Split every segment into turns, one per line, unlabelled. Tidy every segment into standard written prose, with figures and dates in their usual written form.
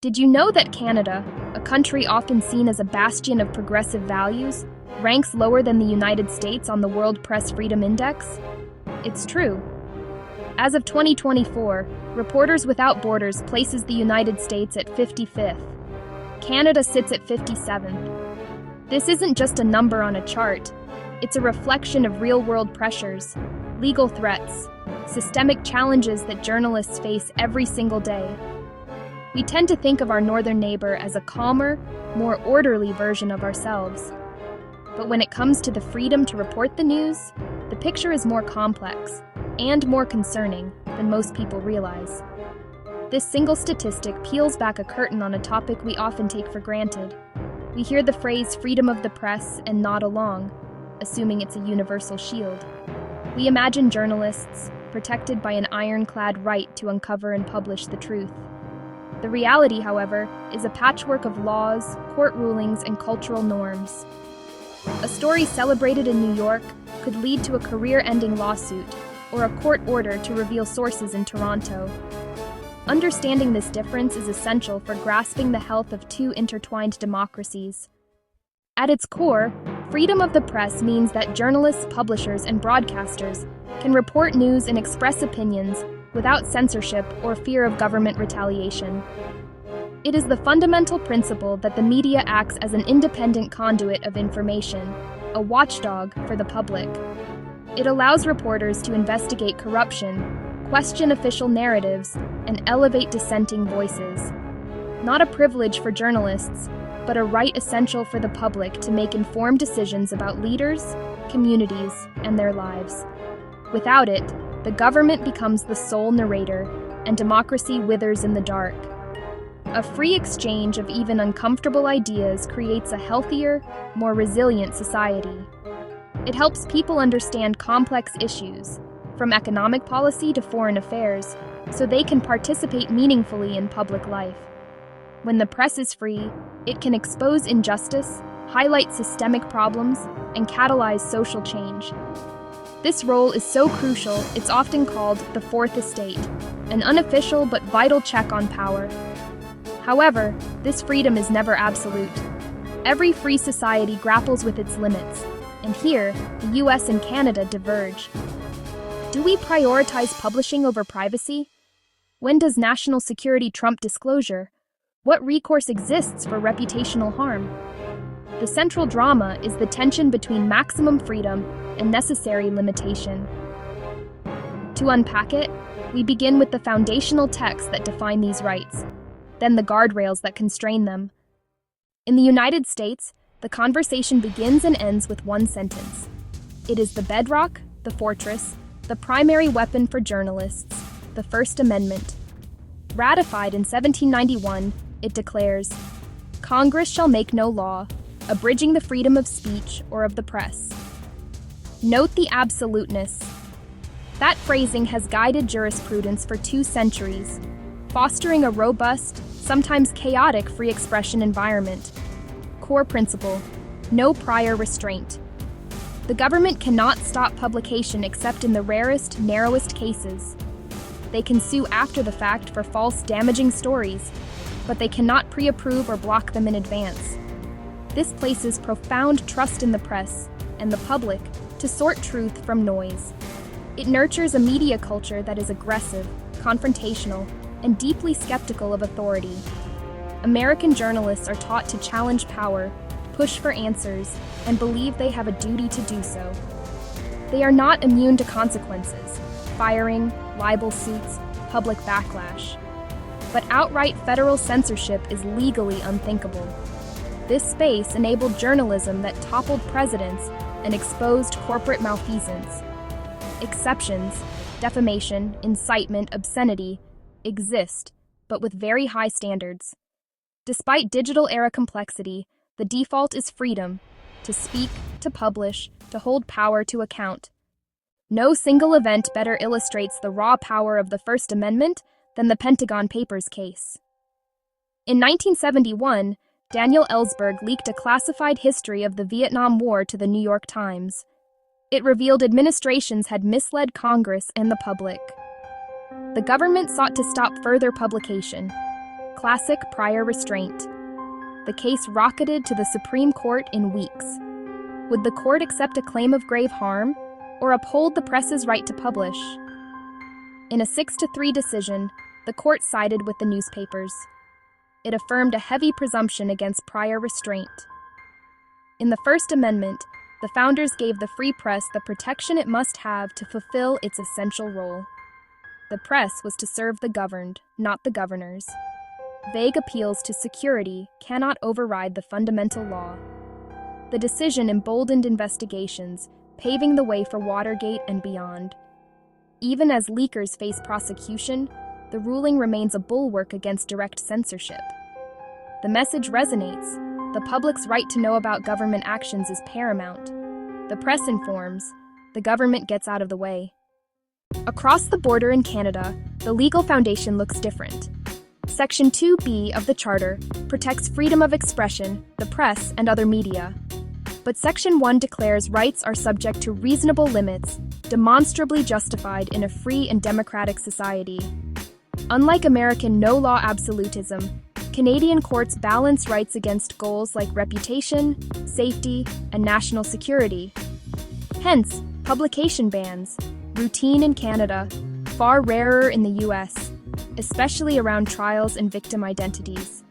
Did you know that Canada, a country often seen as a bastion of progressive values, ranks lower than the United States on the World Press Freedom Index? It's true. As of 2024, Reporters Without Borders places the United States at 55th. Canada sits at 57th. This isn't just a number on a chart. It's a reflection of real-world pressures, legal threats, systemic challenges that journalists face every single day. We tend to think of our northern neighbor as a calmer, more orderly version of ourselves. But when it comes to the freedom to report the news, the picture is more complex and more concerning than most people realize. This single statistic peels back a curtain on a topic we often take for granted. We hear the phrase freedom of the press and nod along, assuming it's a universal shield. We imagine journalists protected by an ironclad right to uncover and publish the truth. The reality, however, is a patchwork of laws, court rulings, and cultural norms. A story celebrated in New York could lead to a career-ending lawsuit or a court order to reveal sources in Toronto. Understanding this difference is essential for grasping the health of two intertwined democracies. At its core, freedom of the press means that journalists, publishers, and broadcasters can report news and express opinions without censorship or fear of government retaliation. It is the fundamental principle that the media acts as an independent conduit of information, a watchdog for the public. It allows reporters to investigate corruption, question official narratives, and elevate dissenting voices. Not a privilege for journalists, but a right essential for the public to make informed decisions about leaders, communities, and their lives. Without it, the government becomes the sole narrator, and democracy withers in the dark. A free exchange of even uncomfortable ideas creates a healthier, more resilient society. It helps people understand complex issues, from economic policy to foreign affairs, so they can participate meaningfully in public life. When the press is free, it can expose injustice, highlight systemic problems, and catalyze social change. This role is so crucial, it's often called the Fourth Estate, an unofficial but vital check on power. However, this freedom is never absolute. Every free society grapples with its limits, and here, the US and Canada diverge. Do we prioritize publishing over privacy? When does national security trump disclosure? What recourse exists for reputational harm? The central drama is the tension between maximum freedom and necessary limitation. To unpack it, we begin with the foundational texts that define these rights, then the guardrails that constrain them. In the United States, the conversation begins and ends with one sentence. It is the bedrock, the fortress, the primary weapon for journalists, the First Amendment. Ratified in 1791, it declares, "Congress shall make no law, abridging the freedom of speech or of the press." Note the absoluteness. That phrasing has guided jurisprudence for 2 centuries, fostering a robust, sometimes chaotic free expression environment. Core principle: no prior restraint. The government cannot stop publication except in the rarest, narrowest cases. They can sue after the fact for false, damaging stories, but they cannot pre-approve or block them in advance. This places profound trust in the press and the public to sort truth from noise. It nurtures a media culture that is aggressive, confrontational, and deeply skeptical of authority. American journalists are taught to challenge power, push for answers, and believe they have a duty to do so. They are not immune to consequences, firing, libel suits, public backlash. But outright federal censorship is legally unthinkable. This space enabled journalism that toppled presidents and exposed corporate malfeasance. Exceptions, defamation, incitement, obscenity, exist, but with very high standards. Despite digital-era complexity, the default is freedom to speak, to publish, to hold power to account. No single event better illustrates the raw power of the First Amendment than the Pentagon Papers case. In 1971, Daniel Ellsberg leaked a classified history of the Vietnam War to the New York Times. It revealed administrations had misled Congress and the public. The government sought to stop further publication, Classic prior restraint. The case rocketed to the Supreme Court in weeks. Would the court accept a claim of grave harm or uphold the press's right to publish? In a 6-3 decision, the court sided with the newspapers. It affirmed a heavy presumption against prior restraint. In the First Amendment, the founders gave the free press the protection it must have to fulfill its essential role. The press was to serve the governed, not the governors. Vague appeals to security cannot override the fundamental law. The decision emboldened investigations, paving the way for Watergate and beyond. Even as leakers face prosecution, the ruling remains a bulwark against direct censorship. The message resonates. The public's right to know about government actions is paramount. The press informs. The government gets out of the way. Across the border in Canada, the legal foundation looks different. Section 2B of the Charter protects freedom of expression, the press, and other media. But Section 1 declares rights are subject to reasonable limits, demonstrably justified in a free and democratic society. Unlike American no-law absolutism, Canadian courts balance rights against goals like reputation, safety, and national security. Hence, publication bans, routine in Canada, far rarer in the US, especially around trials and victim identities.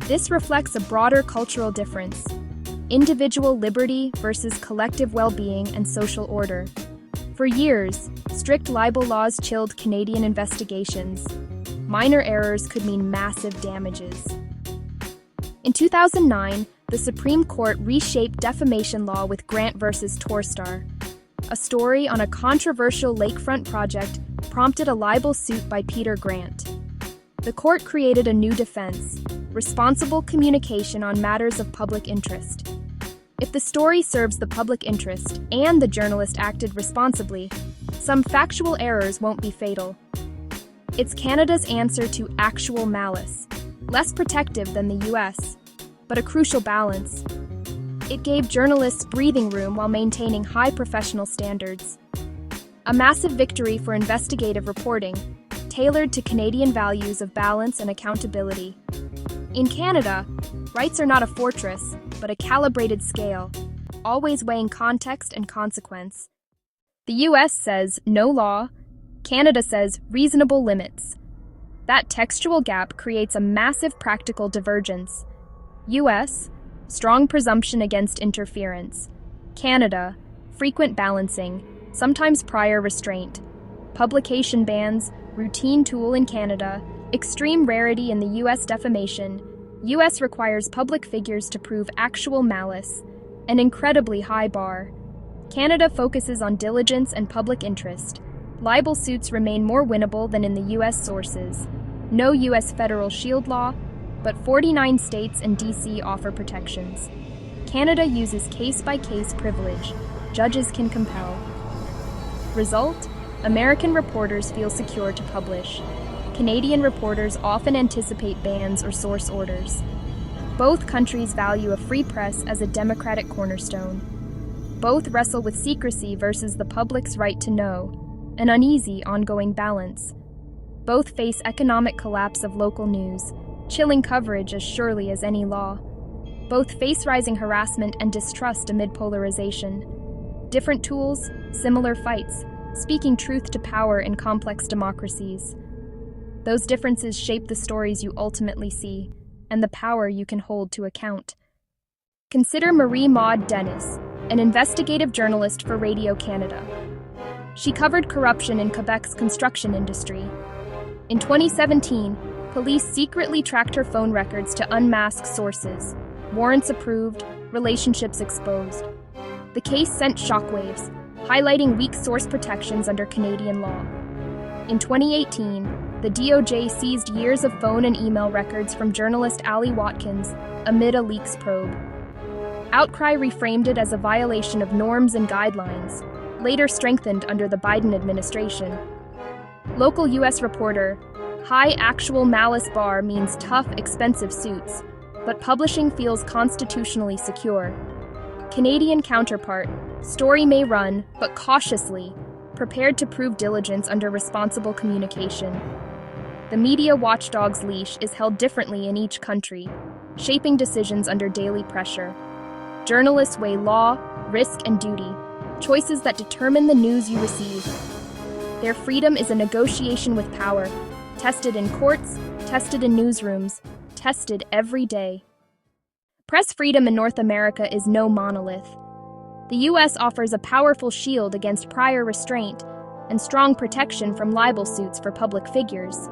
This reflects a broader cultural difference: individual liberty versus collective well-being and social order. For years, strict libel laws chilled Canadian investigations. Minor errors could mean massive damages. In 2009, the Supreme Court reshaped defamation law with Grant versus Torstar. A story on a controversial lakefront project prompted a libel suit by Peter Grant. The court created a new defense: responsible communication on matters of public interest. If the story serves the public interest and the journalist acted responsibly, some factual errors won't be fatal. It's Canada's answer to actual malice, less protective than the US, but a crucial balance. It gave journalists breathing room while maintaining high professional standards. A massive victory for investigative reporting, tailored to Canadian values of balance and accountability. In Canada, rights are not a fortress, but a calibrated scale, always weighing context and consequence. The US says no law, Canada says reasonable limits. That textual gap creates a massive practical divergence. US, strong presumption against interference. Canada, frequent balancing, sometimes prior restraint. Publication bans, routine tool in Canada, extreme rarity in the US defamation. US requires public figures to prove actual malice, an incredibly high bar. Canada focuses on diligence and public interest. Libel suits remain more winnable than in the US sources. No US federal shield law, but 49 states and DC offer protections. Canada uses case-by-case privilege. Judges can compel. Result: American reporters feel secure to publish. Canadian reporters often anticipate bans or source orders. Both countries value a free press as a democratic cornerstone. Both wrestle with secrecy versus the public's right to know, an uneasy, ongoing balance. Both face economic collapse of local news, chilling coverage as surely as any law. Both face rising harassment and distrust amid polarization. Different tools, similar fights, speaking truth to power in complex democracies. Those differences shape the stories you ultimately see, and the power you can hold to account. Consider Marie Maud Dennis, an investigative journalist for Radio Canada. She covered corruption in Quebec's construction industry. In 2017, police secretly tracked her phone records to unmask sources. Warrants approved, relationships exposed. The case sent shockwaves, highlighting weak source protections under Canadian law. In 2018, the DOJ seized years of phone and email records from journalist Ali Watkins amid a leaks probe. Outcry reframed it as a violation of norms and guidelines, later strengthened under the Biden administration. Local U.S. reporter, high actual malice bar means tough, expensive suits, but publishing feels constitutionally secure. Canadian counterpart, story may run, but cautiously, prepared to prove diligence under responsible communication. The media watchdog's leash is held differently in each country, shaping decisions under daily pressure. Journalists weigh law, risk, and duty, choices that determine the news you receive. Their freedom is a negotiation with power, tested in courts, tested in newsrooms, tested every day. Press freedom in North America is no monolith. The U.S. offers a powerful shield against prior restraint and strong protection from libel suits for public figures.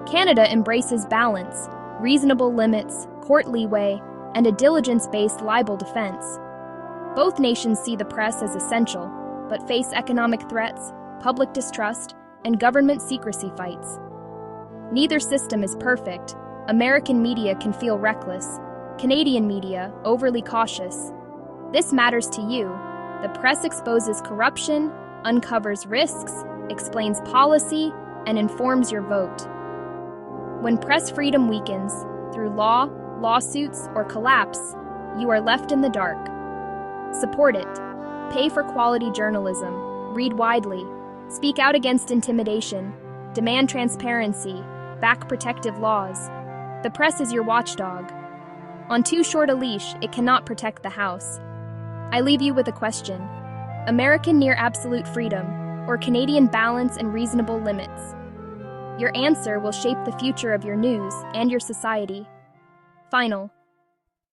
Canada embraces balance, reasonable limits, court leeway, and a diligence-based libel defense. Both nations see the press as essential, but face economic threats, public distrust, and government secrecy fights. Neither system is perfect. American media can feel reckless, Canadian media overly cautious. This matters to you. The press exposes corruption, uncovers risks, explains policy, and informs your vote. When press freedom weakens, through law, lawsuits, or collapse, you are left in the dark. Support it. Pay for quality journalism. Read widely. Speak out against intimidation. Demand transparency. Back protective laws. The press is your watchdog. On too short a leash, it cannot protect the house. I leave you with a question. American near absolute freedom, or Canadian balance and reasonable limits? Your answer will shape the future of your news and your society. Final.